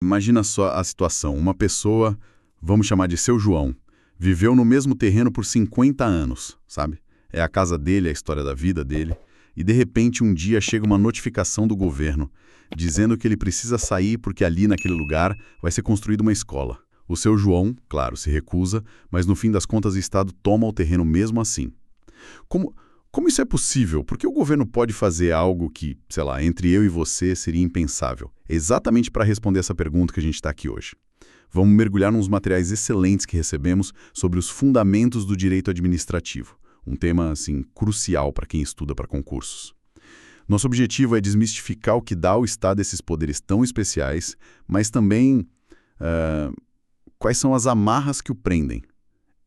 Imagina só a situação. Uma pessoa, vamos chamar de seu João, viveu no mesmo terreno por 50 anos, sabe? É a casa dele, a história da vida dele. E de repente um dia chega uma notificação do governo dizendo que ele precisa sair porque ali naquele lugar vai ser construída uma escola. O seu João, claro, se recusa, mas no fim das contas o Estado toma o terreno mesmo assim. Como isso é possível? Porque o governo pode fazer algo que, sei lá, entre eu e você seria impensável? É exatamente para responder essa pergunta que a gente está aqui hoje. Vamos mergulhar nos materiais excelentes que recebemos sobre os fundamentos do direito administrativo. Um tema, assim, crucial para quem estuda para concursos. Nosso objetivo é desmistificar o que dá ao Estado esses poderes tão especiais, mas também quais são as amarras que o prendem.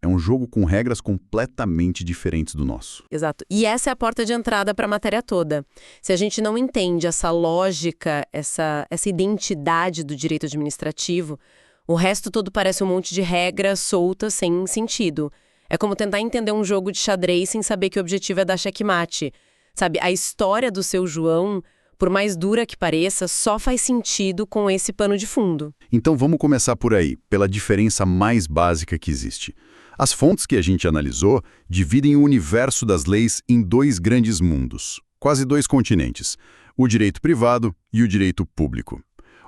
É um jogo com regras completamente diferentes do nosso. Exato. E essa é a porta de entrada para a matéria toda. Se a gente não entende essa lógica, essa identidade do direito administrativo, o resto todo parece um monte de regras soltas sem sentido. É como tentar entender um jogo de xadrez sem saber que o objetivo é dar checkmate. Sabe, a história do seu João, por mais dura que pareça, só faz sentido com esse pano de fundo. Então vamos começar por aí, pela diferença mais básica que existe. As fontes que a gente analisou dividem o universo das leis em dois grandes mundos, quase dois continentes, o direito privado e o direito público.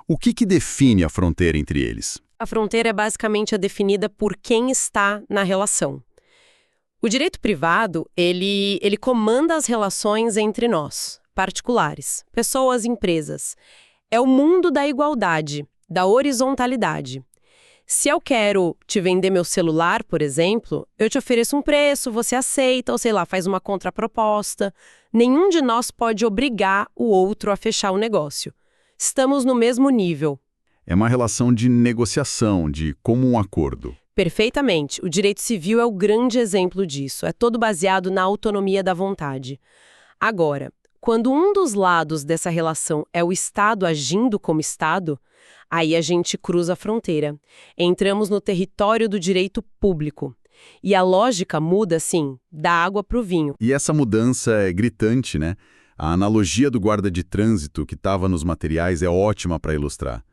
O que define a fronteira entre eles? A fronteira é basicamente definida por quem está na relação. O direito privado, ele comanda as relações entre nós, particulares, pessoas, empresas. É o mundo da igualdade, da horizontalidade. Se eu quero te vender meu celular, por exemplo, eu te ofereço um preço, você aceita, ou sei lá, faz uma contraproposta. Nenhum de nós pode obrigar o outro a fechar o negócio. Estamos no mesmo nível. É uma relação de negociação, de comum acordo. Perfeitamente. O direito civil é o grande exemplo disso. É todo baseado na autonomia da vontade. Agora, quando um dos lados dessa relação é o Estado agindo como Estado, aí a gente cruza a fronteira. Entramos no território do direito público. E a lógica muda, assim, da água para o vinho. E essa mudança é gritante, né? A analogia do guarda de trânsito que estava nos materiais é ótima para ilustrar.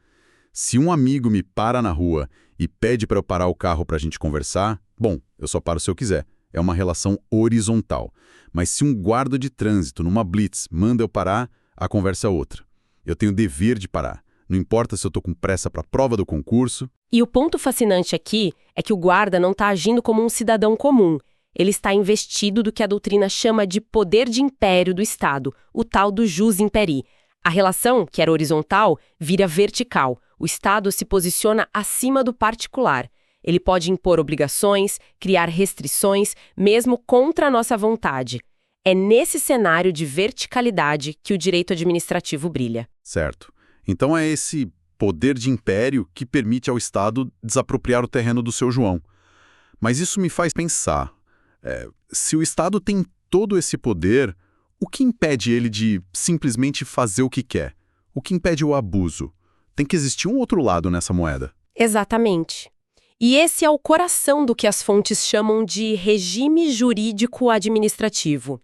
Se um amigo me para na rua e pede para eu parar o carro para a gente conversar, bom, eu só paro se eu quiser. É uma relação horizontal. Mas se um guarda de trânsito numa blitz manda eu parar, a conversa é outra. Eu tenho o dever de parar. Não importa se eu estou com pressa para a prova do concurso. E o ponto fascinante aqui é que o guarda não está agindo como um cidadão comum. Ele está investido do que a doutrina chama de poder de império do Estado, o tal do jus imperi. A relação, que era horizontal, vira vertical. O Estado se posiciona acima do particular. Ele pode impor obrigações, criar restrições, mesmo contra a nossa vontade. É nesse cenário de verticalidade que o direito administrativo brilha. Certo. Então é esse poder de império que permite ao Estado desapropriar o terreno do seu João. Mas isso me faz pensar, se o Estado tem todo esse poder, o que impede ele de simplesmente fazer o que quer? O que impede o abuso? Tem que existir um outro lado nessa moeda. Exatamente. E esse é o coração do que as fontes chamam de regime jurídico administrativo.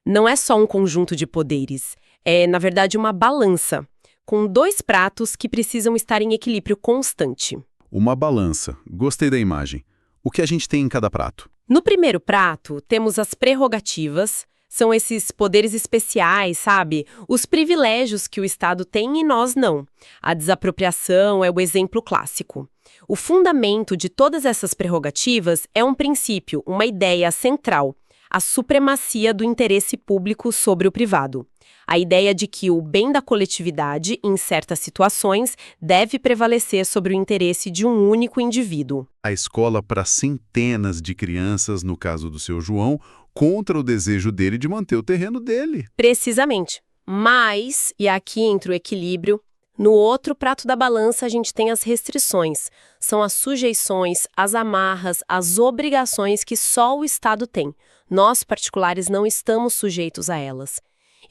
Não é só um conjunto de poderes, é, na verdade, uma balança, com dois pratos que precisam estar em equilíbrio constante. Uma balança. Gostei da imagem. O que a gente tem em cada prato? No primeiro prato, temos as prerrogativas. São esses poderes especiais, sabe? Os privilégios que o Estado tem e nós não. A desapropriação é o exemplo clássico. O fundamento de todas essas prerrogativas é um princípio, uma ideia central, a supremacia do interesse público sobre o privado. A ideia de que o bem da coletividade, em certas situações, deve prevalecer sobre o interesse de um único indivíduo. A escola para centenas de crianças, no caso do seu João, contra o desejo dele de manter o terreno dele. Precisamente. Mas, e aqui entra o equilíbrio, no outro prato da balança a gente tem as restrições. São as sujeições, as amarras, as obrigações que só o Estado tem. Nós, particulares, não estamos sujeitos a elas.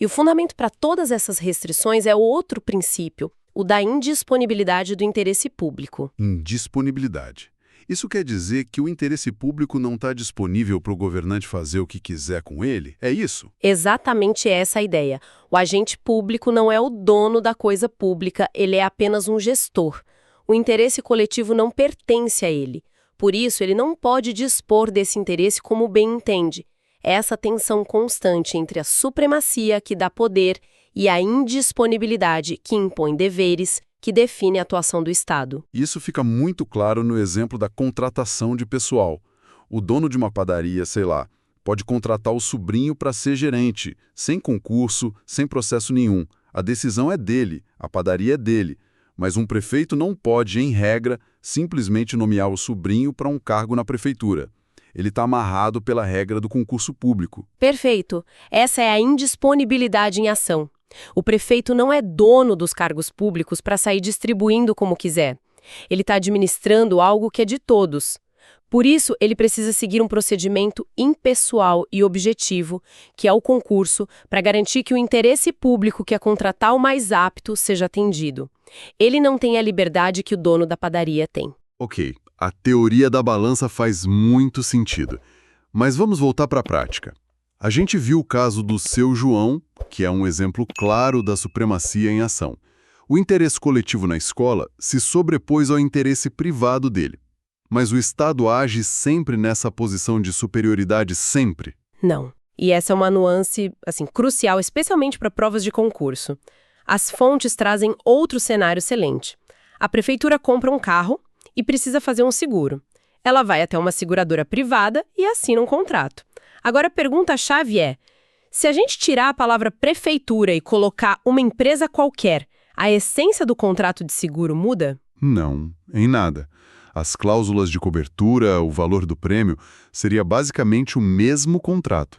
E o fundamento para todas essas restrições é outro princípio, o da indisponibilidade do interesse público. Indisponibilidade. Isso quer dizer que o interesse público não está disponível para o governante fazer o que quiser com ele? É isso? Exatamente essa a ideia. O agente público não é o dono da coisa pública, ele é apenas um gestor. o interesse coletivo não pertence a ele. Por isso, ele não pode dispor desse interesse como bem entende. É essa tensão constante entre a supremacia, que dá poder, e a indisponibilidade, que impõe deveres, que define a atuação do Estado. Isso fica muito claro no exemplo da contratação de pessoal. O dono de uma padaria, sei lá, pode contratar o sobrinho para ser gerente, sem concurso, sem processo nenhum. A decisão é dele, a padaria é dele. Mas um prefeito não pode, em regra, simplesmente nomear o sobrinho para um cargo na prefeitura. Ele está amarrado pela regra do concurso público. Perfeito. Essa é a indisponibilidade em ação. O prefeito não é dono dos cargos públicos para sair distribuindo como quiser. Ele está administrando algo que é de todos. Por isso, ele precisa seguir um procedimento impessoal e objetivo, que é o concurso, para garantir que o interesse público que é contratar o mais apto seja atendido. Ele não tem a liberdade que o dono da padaria tem. Ok, a teoria da balança faz muito sentido. Mas vamos voltar para a prática. A gente viu o caso do Seu João, que é um exemplo claro da supremacia em ação. O interesse coletivo na escola se sobrepôs ao interesse privado dele. Mas o Estado age sempre nessa posição de superioridade, sempre? Não. E essa é uma nuance, crucial, especialmente para provas de concurso. As fontes trazem outro cenário excelente. A prefeitura compra um carro e precisa fazer um seguro. Ela vai até uma seguradora privada e assina um contrato. Agora a pergunta-chave é, se a gente tirar a palavra prefeitura e colocar uma empresa qualquer, a essência do contrato de seguro muda? Não, em nada. As cláusulas de cobertura, o valor do prêmio, seria basicamente o mesmo contrato.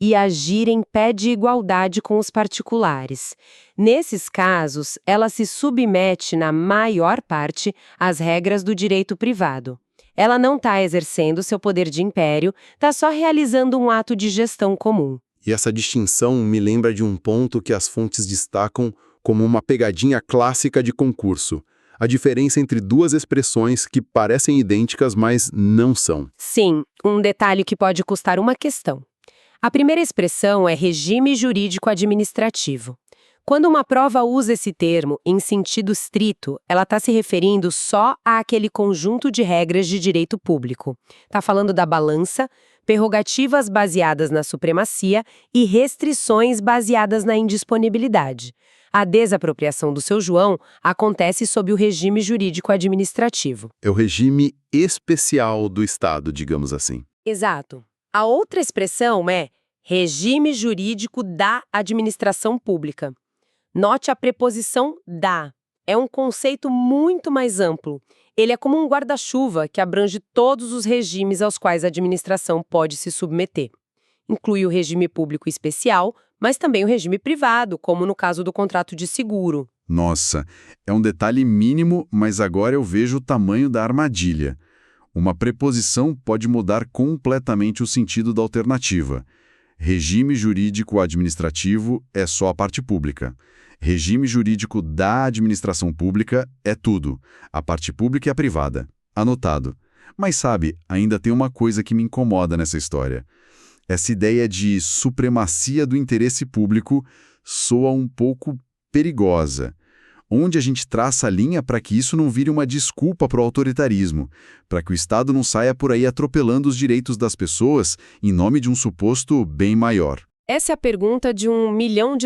E agir em pé de igualdade com os particulares. Nesses casos, ela se submete, na maior parte, às regras do direito privado. Ela não está exercendo seu poder de império, está só realizando um ato de gestão comum. E essa distinção me lembra de um ponto que as fontes destacam como uma pegadinha clássica de concurso. A diferença entre duas expressões que parecem idênticas, mas não são. Sim, um detalhe que pode custar uma questão. A primeira expressão é regime jurídico administrativo. Quando uma prova usa esse termo em sentido estrito, ela está se referindo só àquele conjunto de regras de direito público. Está falando da balança, prerrogativas baseadas na supremacia e restrições baseadas na indisponibilidade. A desapropriação do Seu João acontece sob o regime jurídico administrativo. É o regime especial do Estado, digamos assim. Exato. A outra expressão é regime jurídico da administração pública. Note a preposição da. É um conceito muito mais amplo. Ele é como um guarda-chuva que abrange todos os regimes aos quais a administração pode se submeter. Inclui o regime público especial, mas também o regime privado, como no caso do contrato de seguro. Nossa, é um detalhe mínimo, mas agora eu vejo o tamanho da armadilha. Uma preposição pode mudar completamente o sentido da alternativa. Regime jurídico administrativo é só a parte pública. Regime jurídico da administração pública é tudo. A parte pública e a privada. Anotado. Mas sabe, ainda tem uma coisa que me incomoda nessa história. Essa ideia de supremacia do interesse público soa um pouco perigosa. Onde a gente traça a linha para que isso não vire uma desculpa para o autoritarismo, para que o Estado não saia por aí atropelando os direitos das pessoas em nome de um suposto bem maior. Essa é a pergunta de $1 milhão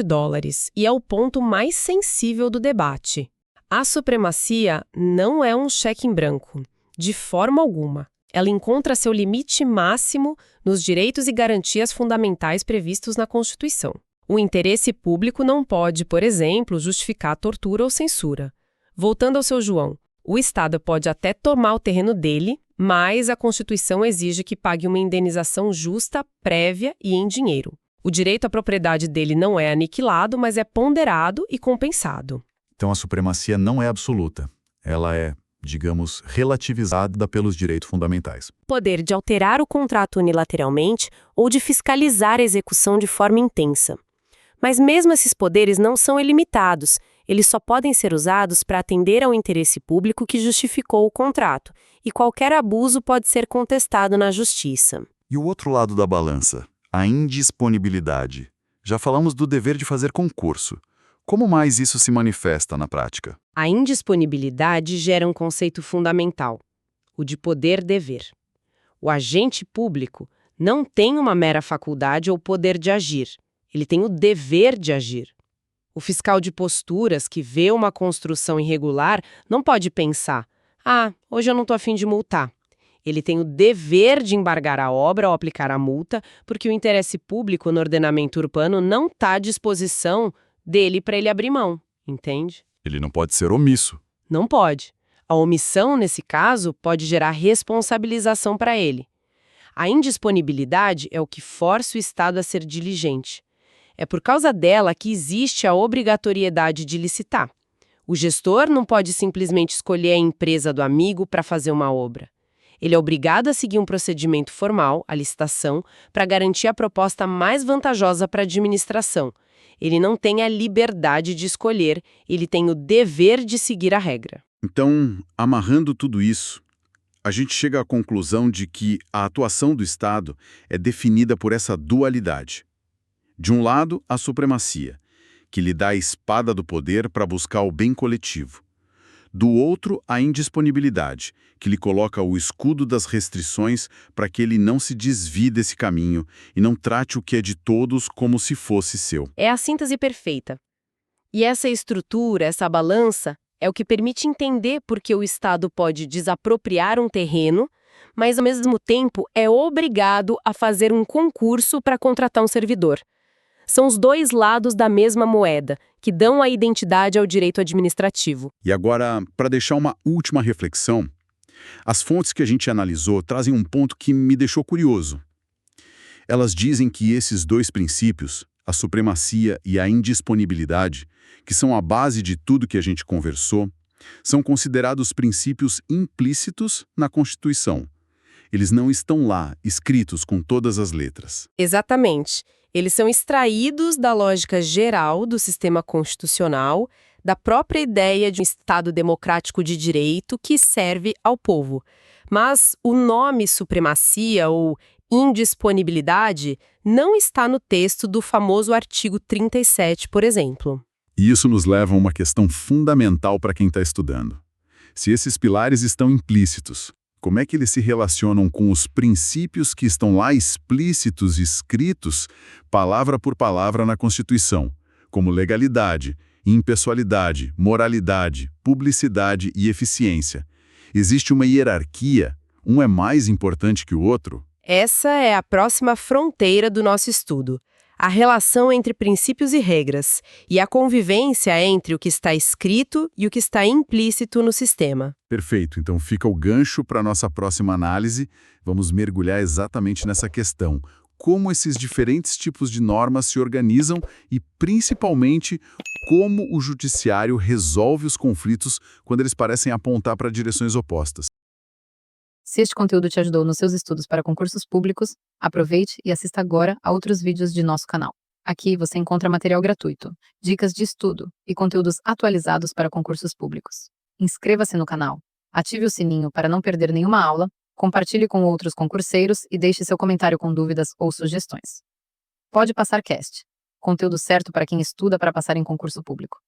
e é o ponto mais sensível do debate. A supremacia não é um cheque em branco, de forma alguma. Ela encontra seu limite máximo nos direitos e garantias fundamentais previstos na Constituição. O interesse público não pode, por exemplo, justificar tortura ou censura. Voltando ao Seu João, o Estado pode até tomar o terreno dele, mas a Constituição exige que pague uma indenização justa, prévia e em dinheiro. O direito à propriedade dele não é aniquilado, mas é ponderado e compensado. Então a supremacia não é absoluta. Ela é, digamos, relativizada pelos direitos fundamentais. Poder de alterar o contrato unilateralmente ou de fiscalizar a execução de forma intensa. Mas mesmo esses poderes não são ilimitados, eles só podem ser usados para atender ao interesse público que justificou o contrato, e qualquer abuso pode ser contestado na justiça. E o outro lado da balança, a indisponibilidade. Já falamos do dever de fazer concurso. Como mais isso se manifesta na prática? A indisponibilidade gera um conceito fundamental, o de poder-dever. O agente público não tem uma mera faculdade ou poder de agir, ele tem o dever de agir. O fiscal de posturas que vê uma construção irregular não pode pensar: hoje eu não estou a fim de multar. Ele tem o dever de embargar a obra ou aplicar a multa, porque o interesse público no ordenamento urbano não está à disposição dele para ele abrir mão, entende? Ele não pode ser omisso. Não pode. A omissão, nesse caso, pode gerar responsabilização para ele. A indisponibilidade é o que força o Estado a ser diligente. É por causa dela que existe a obrigatoriedade de licitar. O gestor não pode simplesmente escolher a empresa do amigo para fazer uma obra. Ele é obrigado a seguir um procedimento formal, a licitação, para garantir a proposta mais vantajosa para a administração. Ele não tem a liberdade de escolher, ele tem o dever de seguir a regra. Então, amarrando tudo isso, a gente chega à conclusão de que a atuação do Estado é definida por essa dualidade. De um lado, a supremacia, que lhe dá a espada do poder para buscar o bem coletivo. Do outro, a indisponibilidade, que lhe coloca o escudo das restrições para que ele não se desvie desse caminho e não trate o que é de todos como se fosse seu. É a síntese perfeita. E essa estrutura, essa balança, é o que permite entender por que o Estado pode desapropriar um terreno, mas ao mesmo tempo é obrigado a fazer um concurso para contratar um servidor. São os dois lados da mesma moeda, que dão a identidade ao direito administrativo. E agora, para deixar uma última reflexão, as fontes que a gente analisou trazem um ponto que me deixou curioso. Elas dizem que esses dois princípios, a supremacia e a indisponibilidade, que são a base de tudo que a gente conversou, são considerados princípios implícitos na Constituição. Eles não estão lá, escritos com todas as letras. Exatamente. Eles são extraídos da lógica geral do sistema constitucional, da própria ideia de um Estado democrático de direito que serve ao povo. Mas o nome supremacia ou indisponibilidade não está no texto do famoso artigo 37, por exemplo. E isso nos leva a uma questão fundamental para quem está estudando. Se esses pilares estão implícitos, como é que eles se relacionam com os princípios que estão lá explícitos e escritos, palavra por palavra na Constituição, como legalidade, impessoalidade, moralidade, publicidade e eficiência? Existe uma hierarquia, um é mais importante que o outro? Essa é a próxima fronteira do nosso estudo. A relação entre princípios e regras, e a convivência entre o que está escrito e o que está implícito no sistema. Perfeito, então fica o gancho para a nossa próxima análise. Vamos mergulhar exatamente nessa questão. Como esses diferentes tipos de normas se organizam e, principalmente, como o judiciário resolve os conflitos quando eles parecem apontar para direções opostas. Se este conteúdo te ajudou nos seus estudos para concursos públicos, aproveite e assista agora a outros vídeos de nosso canal. Aqui você encontra material gratuito, dicas de estudo e conteúdos atualizados para concursos públicos. Inscreva-se no canal, ative o sininho para não perder nenhuma aula, compartilhe com outros concurseiros e deixe seu comentário com dúvidas ou sugestões. Pode Passar Cast, conteúdo certo para quem estuda para passar em concurso público.